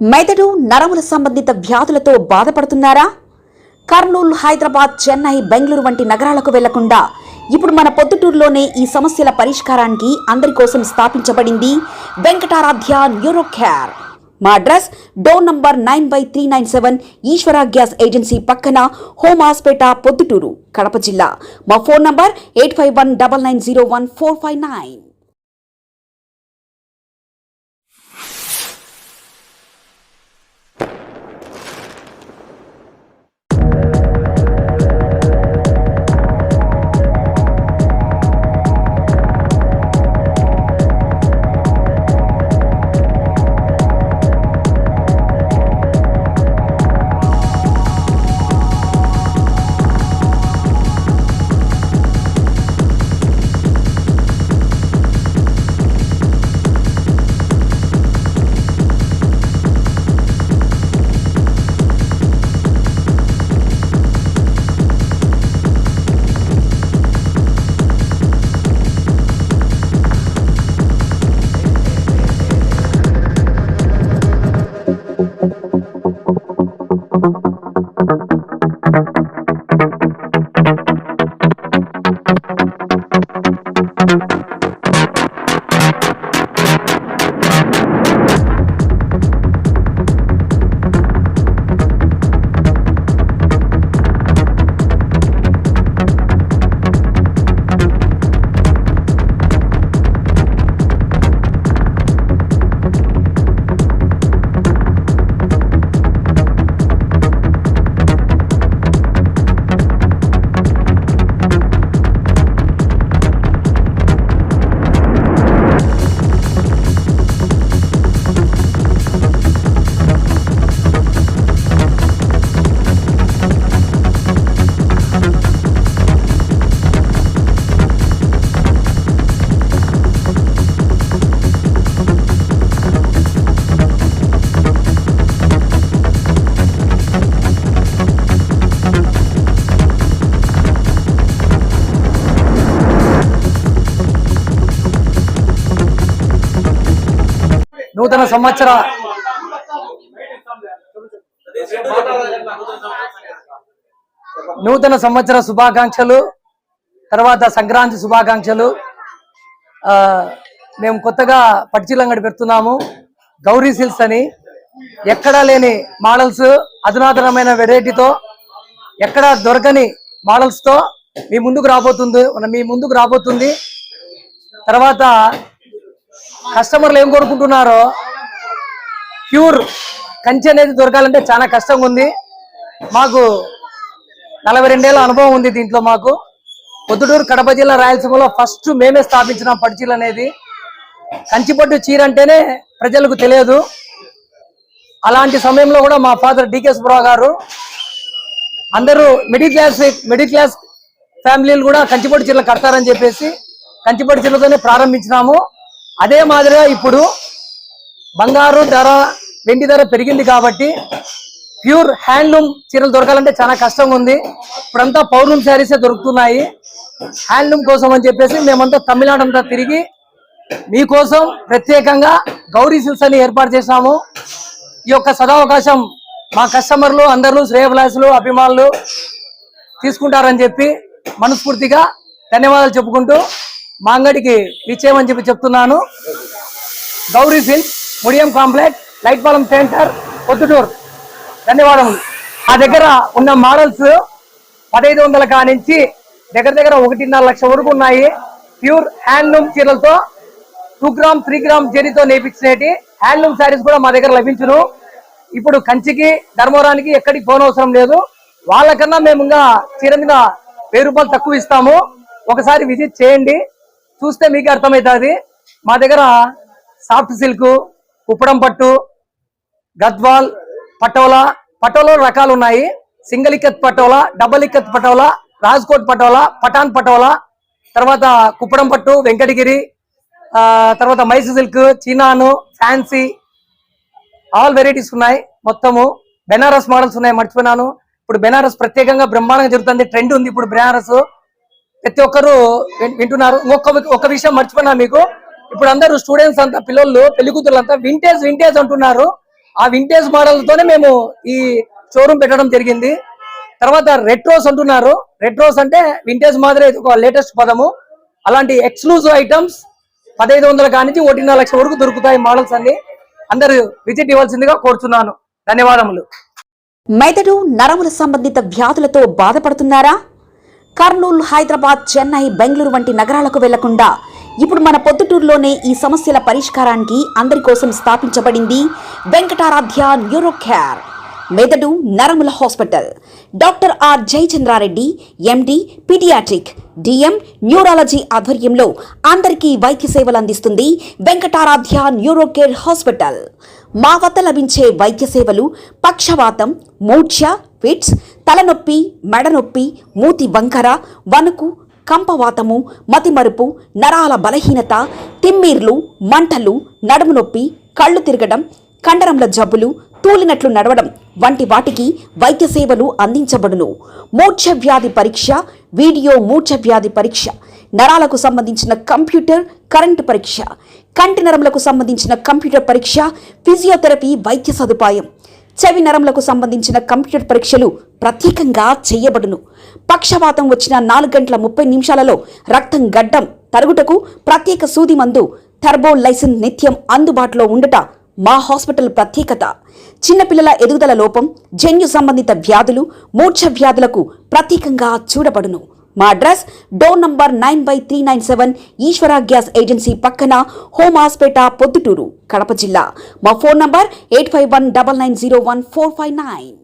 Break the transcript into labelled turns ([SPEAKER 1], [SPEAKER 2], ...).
[SPEAKER 1] మెదడు నరముల సంబంధిత వ్యాధులతో బాధపడుతున్నారా? కర్నూలు, హైదరాబాద్, చెన్నై, బెంగళూరు వంటి నగరాలకు వెళ్లకుండా ఇప్పుడు మన పొద్దుటూరులోనే ఈ సమస్యల పరిష్కారానికి అందరి కోసం స్థాపించబడింది వెంకటారాధ్య న్యూరో కేర్. మా అడ్రస్ డోర్ నంబర్ 9/397 ఈశ్వర గ్యాస్ ఏజెన్సీ పక్కన, హోమాస్పేట, పొద్దుటూరు, కడప జిల్లా. మా ఫోన్ నంబర్ 8519901459.
[SPEAKER 2] నూతన సంవత్సర శుభాకాంక్షలు, తర్వాత సంక్రాంతి శుభాకాంక్షలు. మేము కొత్తగా పట్టిచీల అంగడి పెడుతున్నాము, గౌరీ సిల్క్స్ అని. ఎక్కడా లేని మోడల్స్, అధునాతనమైన వెరైటీతో, ఎక్కడ దొరకని మోడల్స్ తో మీ ముందుకు రాబోతుంది. తర్వాత కస్టమర్లు ఏం కోరుకుంటున్నారో, ప్యూర్ కంచి అనేది దొరకాలంటే చాలా కష్టంగా ఉంది. మాకు 42 ఏళ్ళ అనుభవం ఉంది దీంట్లో. మాకు పొద్దుటూరు, కడప జిల్లా, రాయలసీమలో ఫస్ట్ మేమే స్థాపించిన పట్టిచీల అనేది. కంచిపట్టు చీర అంటేనే ప్రజలకు తెలియదు. అలాంటి సమయంలో కూడా మా ఫాదర్ డికే సుబ్బారావు గారు, అందరూ మిడిల్ క్లాస్ ఫ్యామిలీలు కూడా కంచిపట్టు చీరలు కడతారని చెప్పేసి కంచిపట్టు చీరలతోనే ప్రారంభించినాము. అదే మాదిరిగా ఇప్పుడు బంగారు ధర, వెండి ధర పెరిగింది కాబట్టి ప్యూర్ హ్యాండ్లూమ్ చీరలు దొరకాలంటే చాలా కష్టంగా ఉంది. ఇప్పుడంతా పౌర్ణమి శారీసే దొరుకుతున్నాయి. హ్యాండ్లూమ్ కోసం అని చెప్పేసి మేమంతా తమిళనాడు అంతా తిరిగి మీకోసం ప్రత్యేకంగా గౌరీ సిల్క్స్ అని ఏర్పాటు చేశాము. ఈ యొక్క సదావకాశం మా కస్టమర్లు అందరూ, శ్రేయభిలాషులు, అభిమానులు తీసుకుంటారని చెప్పి మనస్ఫూర్తిగా ధన్యవాదాలు చెప్పుకుంటూ మా అంగడికి విచ్చేయమని చెప్తున్నాను. Gauri silks, Mudiyam complex, light Palem centre, Proddatur. ధన్యవాదములు. ఆ దగ్గర ఉన్న మోడల్స్ 1500 కానించి దగ్గర 1.5 లక్ష వరకు ఉన్నాయి. ప్యూర్ హ్యాండ్లూమ్ చీరలతో 2 గ్రామ్ 3 గ్రామ్ జరీతో నేర్పించినటి హ్యాండ్లూమ్ శారీస్ కూడా మా దగ్గర లభించును. ఇప్పుడు కంచికి, ధర్మవరానికి ఎక్కడికి పోనవసరం లేదు. వాళ్ళకన్నా మేము ఇంకా చీర మీద 1000 రూపాయలు తక్కువ ఇస్తాము. ఒకసారి విజిట్ చేయండి, చూస్తే మీకు అర్థమవుతుంది. మా దగ్గర సాఫ్ట్ సిల్క్, కుప్పడం పట్టు, గద్వాల్, పటోలా రకాలు ఉన్నాయి. సింగిల్ ఇక్కత్ పటోలా, డబల్ ఇక్కత్ పటోలా, రాజ్కోట్ పటోలా, పఠాన్ పటోలా, తర్వాత కుప్పడం పట్టు, వెంకటగిరి, తర్వాత Mysore silk, చినాను, fancy, all varieties ఉన్నాయి. మొత్తము బెనారస్ మోడల్స్ ఉన్నాయి. మర్చిపోయినాను, ఇప్పుడు బెనారస్ ప్రత్యేకంగా బ్రహ్మాండంగా జరుగుతుంది. ట్రెండ్ ఉంది ఇప్పుడు బెనారస్, ప్రతి ఒక్కరు వింటున్నారు. ఒక విషయం మర్చిపోయినా మీకు, ఇప్పుడు అందరూ స్టూడెంట్స్ అంతా, పిల్లలు, పెళ్లి కూతురు అంతా వింటేజ్ అంటున్నారు. ఆ వింటేజ్ మోడల్తోనే మేము ఈ షోరూమ్ పెట్టడం జరిగింది. తర్వాత రెట్రోస్ అంటున్నారు. రెట్రోస్ అంటే వింటేజ్ మాదిరి ఒక లేటెస్ట్ పదము. అలాంటి ఎక్స్క్లూజివ్ ఐటమ్స్ 1500 కానించి 1.5 లక్షల వరకు దొరుకుతాయి మోడల్స్ అన్ని. అందరూ విజిట్ ఇవ్వాల్సిందిగా కోరుతున్నాను. ధన్యవాదములు.
[SPEAKER 1] మెదడు నరముల సంబంధిత వ్యాధులతో బాధపడుతున్నారా? కర్నూలు, హైదరాబాద్, చెన్నై, బెంగళూరు వంటి నగరాలకు వెళ్లకుండా ఇప్పుడు మన పొద్దుటూరులోనే ఈ సమస్యల పరిష్కారానికి అందరి కోసం స్థాపించబడింది వెంకటారాధ్య న్యూరో కేర్ మెదడు నరముల hospital. Doctor R Jayachandra Reddy, MD, paediatric, DM, neurology ఆధ్వర్యంలో అందరికీ వైద్య సేవలు అందిస్తుంది వెంకటారాధ్య న్యూరో కేర్ హాస్పిటల్. మా వద్ద లభించే వైద్య సేవలు పక్షవాతం, మూర్ఛ, ఫిట్స్, తలనొప్పి, మెడనొప్పి, మూతి వంకర, వణుకు, కంపవాతము, మతిమరుపు, నరాల బలహీనత, తిమ్మిర్లు, మంటలు, నడుము నొప్పి, కళ్ళు తిరగడం, కండరంల జబ్బులు, తూలినట్లు నడవడం వంటి వాటికి వైద్య సేవలు అందించబడును. మూర్ఛ వ్యాధి పరీక్ష, వీడియో మూర్ఛ వ్యాధి పరీక్ష, నరాలకు సంబంధించిన కంప్యూటర్ కరెంటు పరీక్ష, కంటి నరములకు సంబంధించిన కంప్యూటర్ పరీక్ష, ఫిజియోథెరపీ వైద్య సదుపాయం, చెవి నరములకు సంబంధించిన కంప్యూటర్ పరీక్షలు ప్రత్యేకంగా చేయబడును. పక్షవాతం వచ్చిన 4 గంటల 30 నిమిషాలలో రక్తం గడ్డం తరుగుటకు ప్రత్యేక సూది మందు థర్బోలైసిన్ నిత్యం అందుబాటులో ఉండుట మా హాస్పిటల్ ప్రత్యేకత. చిన్నపిల్లల ఎదుగుదల లోపం, జన్యు సంబంధిత వ్యాధులు, మూర్ఛ వ్యాధులకు ప్రత్యేకంగా చూడబడును. మా అడ్రస్ డోర్ నంబర్ 9/397 ఈశ్వర గ్యాస్ ఏజెన్సీ పక్కన, హోమాస్పేట, పొద్దుటూరు, కడప జిల్లా. మా ఫోన్ నంబర్ 8519901459.